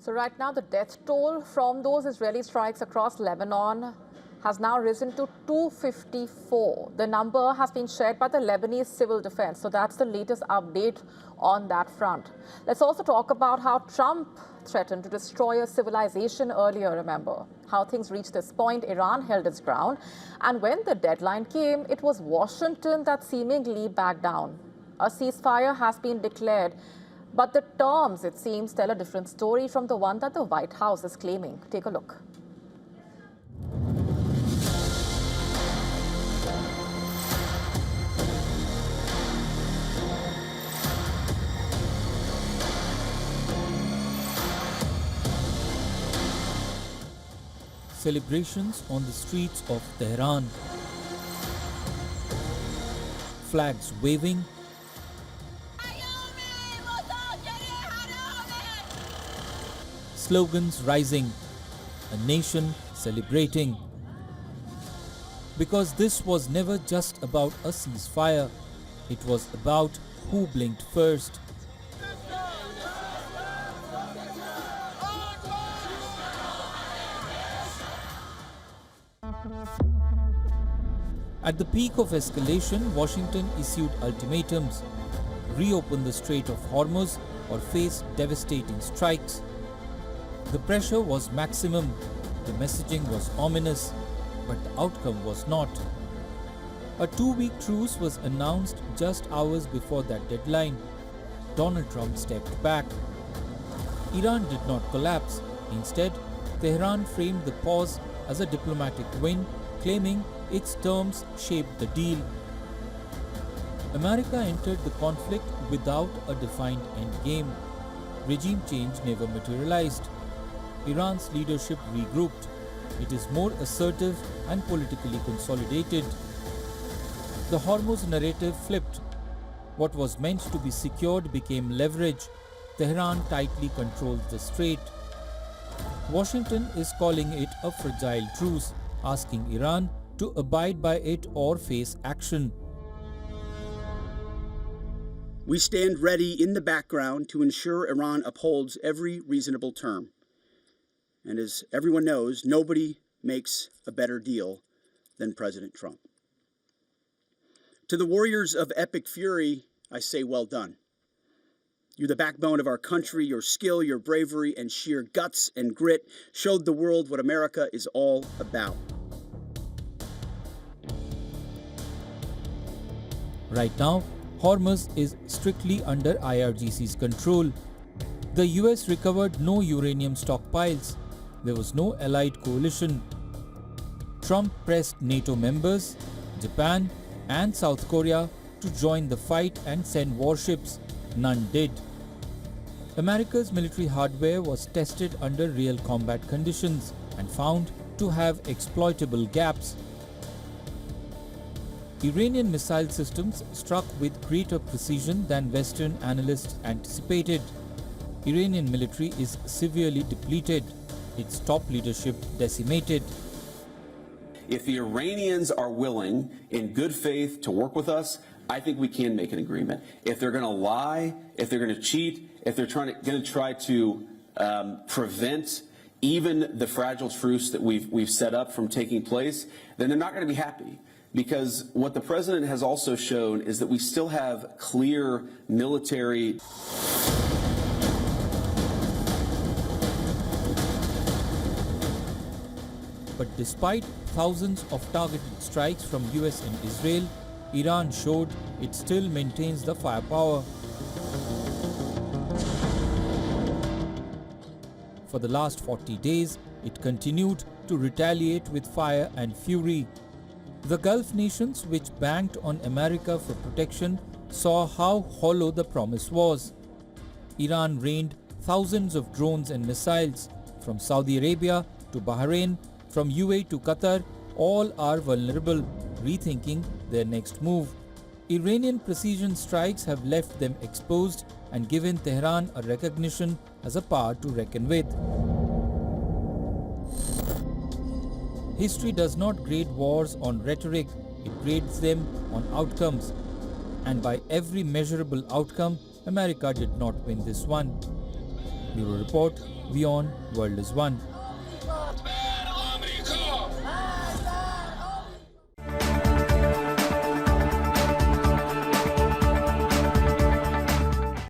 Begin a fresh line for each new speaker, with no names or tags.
So right now, the death toll from those Israeli strikes across Lebanon has now risen to 254. The number has been shared by the Lebanese Civil Defense. So that's the latest update on that front. Let's also talk about how Trump threatened to destroy a civilization earlier, remember. How things reached this point, Iran held its ground. And when the deadline came, it was Washington that seemingly backed down. A ceasefire has been declared, but the terms, it seems, tell a different story from the one that the White House is claiming. Take a look.
Celebrations on the streets of Tehran. Flags waving. Slogans rising. A nation celebrating. Because this was never just about a ceasefire. It was about who blinked first. At the peak of escalation, Washington issued ultimatums: reopen the Strait of Hormuz or face devastating strikes. The pressure was maximum, the messaging was ominous, but the outcome was not. A 2-week truce was announced just hours before that deadline. Donald Trump stepped back. Iran did not collapse. Instead, Tehran framed the pause as a diplomatic win, claiming its terms shaped the deal. America entered the conflict without a defined endgame. Regime change never materialized. Iran's leadership regrouped. It is more assertive and politically consolidated. The Hormuz narrative flipped. What was meant to be secured became leverage. Tehran tightly controls the strait. Washington is calling it a fragile truce, asking Iran to abide by it or face action.
We stand ready in the background to ensure Iran upholds every reasonable term. And as everyone knows, nobody makes a better deal than President Trump. To the warriors of epic fury, I say well done. You're the backbone of our country. Your skill, your bravery, and sheer guts and grit showed the world what America is all about.
Right now, Hormuz is strictly under IRGC's control. The US recovered no uranium stockpiles. There was no allied coalition. Trump pressed NATO members, Japan, and South Korea to join the fight and send warships. None did. America's military hardware was tested under real combat conditions and found to have exploitable gaps. Iranian missile systems struck with greater precision than Western analysts anticipated. Iranian military is severely depleted, its top leadership decimated.
If the Iranians are willing, in good faith, to work with us, I think we can make an agreement. If they're going to lie, if they're going to cheat, if they're going to try to prevent even the fragile truce that we've set up from taking place, then they're not going to be happy. Because what the president has also shown is that we still have clear military.
But despite thousands of targeted strikes from US and Israel, Iran showed it still maintains the firepower. For the last 40 days, it continued to retaliate with fire and fury. The Gulf nations, which banked on America for protection, saw how hollow the promise was. Iran rained thousands of drones and missiles. From Saudi Arabia to Bahrain, from UAE to Qatar, all are vulnerable, rethinking their next move. Iranian precision strikes have left them exposed and given Tehran a recognition as a power to reckon with. History does not grade wars on rhetoric, it grades them on outcomes. And by every measurable outcome, America did not win this one. Bureau Report, WION World is One.